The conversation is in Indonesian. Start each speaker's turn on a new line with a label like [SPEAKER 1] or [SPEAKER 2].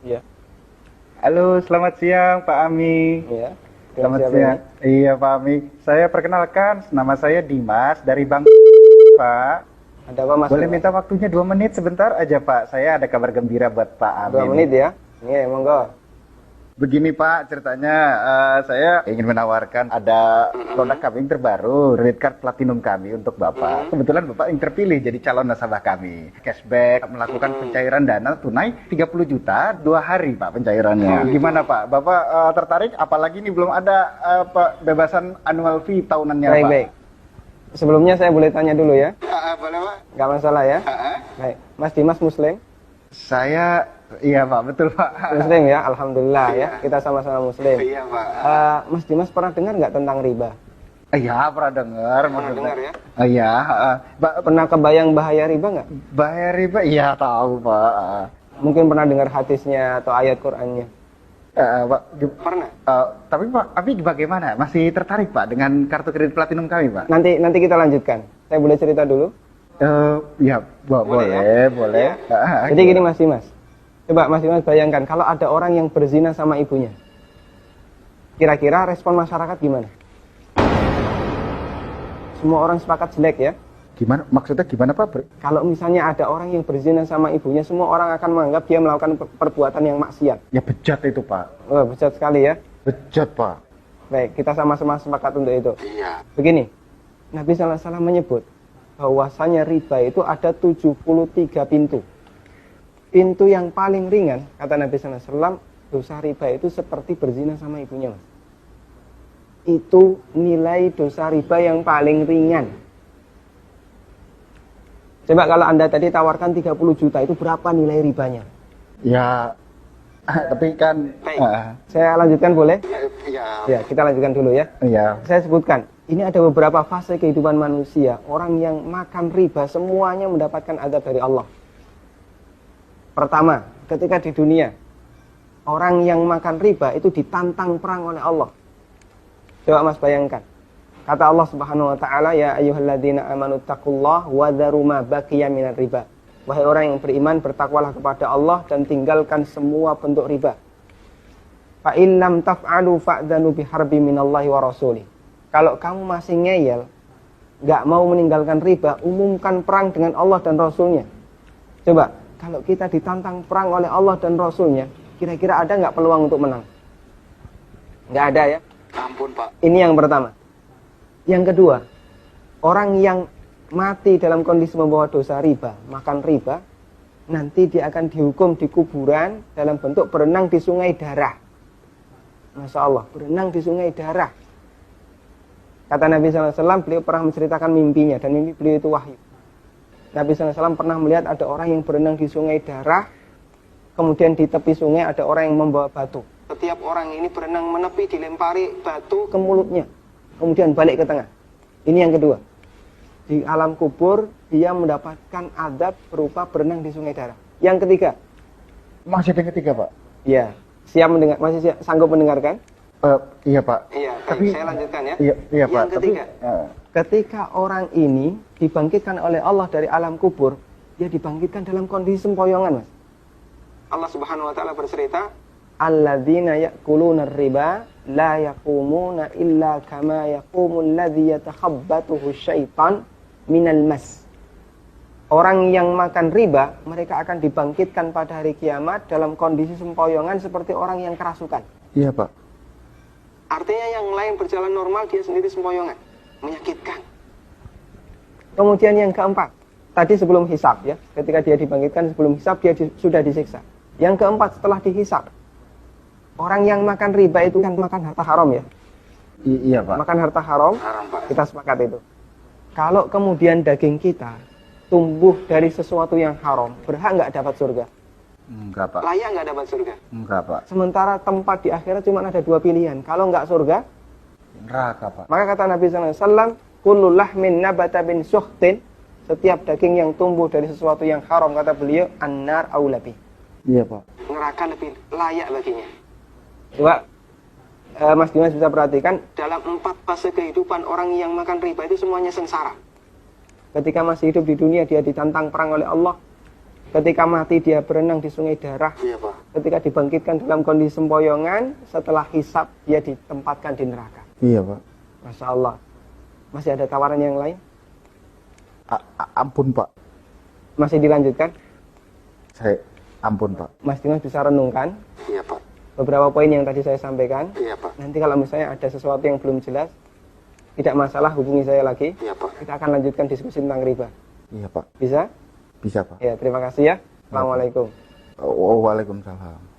[SPEAKER 1] Iya.
[SPEAKER 2] Halo, selamat siang Pak Ami.
[SPEAKER 1] Iya.
[SPEAKER 2] Selamat
[SPEAKER 1] Siapa
[SPEAKER 2] siang.
[SPEAKER 1] ini?
[SPEAKER 2] Iya Pak Ami. Saya perkenalkan, nama saya Dimas dari Bang Pak.
[SPEAKER 1] Ada apa Mas?
[SPEAKER 2] Boleh
[SPEAKER 1] Dimas?
[SPEAKER 2] minta waktunya 2 menit sebentar aja Pak. Saya ada kabar gembira buat Pak Ami
[SPEAKER 1] 2 menit
[SPEAKER 2] nih.
[SPEAKER 1] ya. Iya, monggo.
[SPEAKER 2] Begini Pak, ceritanya saya ingin menawarkan ada produk kami yang terbaru, Rate Card Platinum kami untuk Bapak. Kebetulan Bapak yang terpilih jadi calon nasabah kami. Cashback, melakukan pencairan dana tunai 30 juta 2 hari Pak pencairannya. Gimana Pak? Bapak tertarik? Apalagi ini belum ada pembebasan annual fee tahunannya
[SPEAKER 1] Baik,
[SPEAKER 2] Pak.
[SPEAKER 1] baik. Sebelumnya saya boleh tanya dulu ya?
[SPEAKER 2] Boleh Pak?
[SPEAKER 1] Nggak masalah ya? Baik. Mas Dimas Muslim?
[SPEAKER 2] Saya, iya Pak, betul Pak.
[SPEAKER 1] Muslim ya, Alhamdulillah ya. Kita sama-sama Muslim.
[SPEAKER 2] Iya Pak.
[SPEAKER 1] Mas Dimas pernah dengar nggak tentang riba?
[SPEAKER 2] Iya, pernah dengar.
[SPEAKER 1] Pernah dengar ya?
[SPEAKER 2] Iya,
[SPEAKER 1] Pernah kebayang bahaya riba nggak?
[SPEAKER 2] bahaya riba, iya tahu Pak.
[SPEAKER 1] Mungkin pernah dengar hadisnya atau ayat Qur'annya?
[SPEAKER 2] Pak,
[SPEAKER 1] Pernah.
[SPEAKER 2] tapi Pak, Abi bagaimana? Masih tertarik Pak dengan kartu kredit platinum kami Pak?
[SPEAKER 1] Nanti kita lanjutkan. Saya boleh cerita dulu?
[SPEAKER 2] Ya, boleh, boleh.
[SPEAKER 1] Jadi gini Mas Dimas. Coba Mas Dimas bayangkan kalau ada orang yang berzina sama ibunya. Kira-kira respon masyarakat gimana? Semua orang sepakat jelek ya.
[SPEAKER 2] Gimana? Maksudnya gimana Pak?
[SPEAKER 1] Kalau misalnya ada orang yang berzina sama ibunya, semua orang akan menganggap dia melakukan perbuatan yang maksiat.
[SPEAKER 2] Ya bejat itu Pak.
[SPEAKER 1] Wah, bejat sekali ya.
[SPEAKER 2] Bejat Pak.
[SPEAKER 1] Baik, kita sama-sama sepakat untuk itu.
[SPEAKER 2] Iya.
[SPEAKER 1] Begini, Nabi SAW menyebut bahwasanya riba itu ada 73 pintu. Pintu yang paling ringan, kata Nabi SAW, dosa riba itu seperti berzina sama ibunya, Mas. Itu nilai dosa riba yang paling ringan. Coba kalau Anda tadi tawarkan 30 juta, itu berapa nilai ribanya?
[SPEAKER 2] Ya, tapi kan...
[SPEAKER 1] Saya lanjutkan boleh?
[SPEAKER 2] Iya.
[SPEAKER 1] Ya, kita lanjutkan dulu ya.
[SPEAKER 2] Iya.
[SPEAKER 1] Saya sebutkan, ini ada beberapa fase kehidupan manusia. Orang yang makan riba semuanya mendapatkan azab dari Allah. Pertama, ketika di dunia, orang yang makan riba itu ditantang perang oleh Allah. Coba Mas bayangkan. Kata Allah Subhanahu wa taala, ya ayyuhalladzina amanu taqullaha wa dharu ma baqiya minar riba. Wahai orang yang beriman, bertakwalah kepada Allah dan tinggalkan semua bentuk riba. Fa in lam taf'alu fa'dzanu biharbi minallahi wa rasulih. Kalau kamu masih ngeyel, enggak mau meninggalkan riba, umumkan perang dengan Allah dan Rasulnya. Coba, kalau kita ditantang perang oleh Allah dan Rasulnya, kira-kira ada nggak peluang untuk menang? Nggak ada ya?
[SPEAKER 2] Ampun Pak.
[SPEAKER 1] Ini yang pertama. Yang kedua, orang yang mati dalam kondisi membawa dosa riba, makan riba, nanti dia akan dihukum di kuburan dalam bentuk berenang di sungai darah. Masya Allah, berenang di sungai darah. Kata Nabi SAW, beliau pernah menceritakan mimpinya, dan mimpi beliau itu wahyu. Nabi SAW pernah melihat ada orang yang berenang di sungai darah, kemudian di tepi sungai ada orang yang membawa batu. Setiap orang ini berenang menepi, dilempari batu ke mulutnya, kemudian balik ke tengah. Ini yang kedua. Di alam kubur, dia mendapatkan adab berupa berenang di sungai darah. Yang ketiga.
[SPEAKER 2] Masih yang ketiga Pak?
[SPEAKER 1] Ya, siap mendengar, masih sanggup mendengarkan?
[SPEAKER 2] Iya Pak.
[SPEAKER 1] Iya,
[SPEAKER 2] tapi
[SPEAKER 1] saya lanjutkan ya.
[SPEAKER 2] Iya Pak.
[SPEAKER 1] Yang ketiga. Ketika orang ini dibangkitkan oleh Allah dari alam kubur, dia dibangkitkan dalam kondisi sempoyongan, Mas. Allah Subhanahu wa taala bercerita, alladzina ya'kuluna riba la yaqumuna illa kama yaqumul ladzi yatakhabbathu syaitan minal mas. Orang yang makan riba, mereka akan dibangkitkan pada hari kiamat dalam kondisi sempoyongan seperti orang yang kerasukan.
[SPEAKER 2] Iya Pak.
[SPEAKER 1] Artinya yang lain berjalan normal, dia sendiri sempoyongan. Menyakitkan. Kemudian yang keempat, tadi sebelum hisab ya, ketika dia dibangkitkan sebelum hisab, dia sudah disiksa. Yang keempat, setelah dihisab, orang yang makan riba itu kan makan harta haram ya.
[SPEAKER 2] Iya Pak.
[SPEAKER 1] Makan harta haram,
[SPEAKER 2] Pak.
[SPEAKER 1] kita sepakat itu. Kalau kemudian daging kita tumbuh dari sesuatu yang haram, berhak nggak dapat surga?
[SPEAKER 2] Enggak Pak.
[SPEAKER 1] Layak nggak dapat surga?
[SPEAKER 2] Enggak Pak.
[SPEAKER 1] Sementara tempat di akhirat cuma ada 2 pilihan. Kalau nggak surga,
[SPEAKER 2] Neraka Pak.
[SPEAKER 1] maka kata Nabi SAW, kullu lahmin nabata bin suhtin, setiap daging yang tumbuh dari sesuatu yang haram, kata beliau, annar aulabi.
[SPEAKER 2] Iya Pak.
[SPEAKER 1] Neraka lebih layak baginya. Coba Mas Dimas bisa perhatikan, dalam 4 fase kehidupan orang yang makan riba itu semuanya sengsara. Ketika masih hidup di dunia, dia ditantang perang oleh Allah. Ketika mati, dia berenang di sungai darah.
[SPEAKER 2] Iya Pak.
[SPEAKER 1] ketika dibangkitkan dalam kondisi sempoyongan, setelah hisab dia ditempatkan di neraka.
[SPEAKER 2] Iya Pak.
[SPEAKER 1] Masya Allah. Masih ada tawaran yang lain?
[SPEAKER 2] Ampun Pak.
[SPEAKER 1] Masih dilanjutkan?
[SPEAKER 2] Ampun Pak.
[SPEAKER 1] Mas Dimas bisa renungkan
[SPEAKER 2] Iya Pak.
[SPEAKER 1] beberapa poin yang tadi saya sampaikan.
[SPEAKER 2] Iya Pak.
[SPEAKER 1] Nanti kalau misalnya ada sesuatu yang belum jelas, tidak masalah, hubungi saya lagi.
[SPEAKER 2] Iya Pak.
[SPEAKER 1] Kita akan lanjutkan diskusi tentang riba.
[SPEAKER 2] Iya Pak.
[SPEAKER 1] Bisa?
[SPEAKER 2] Bisa Pak.
[SPEAKER 1] Ya, terima kasih ya. Assalamualaikum.
[SPEAKER 2] Waalaikumsalam.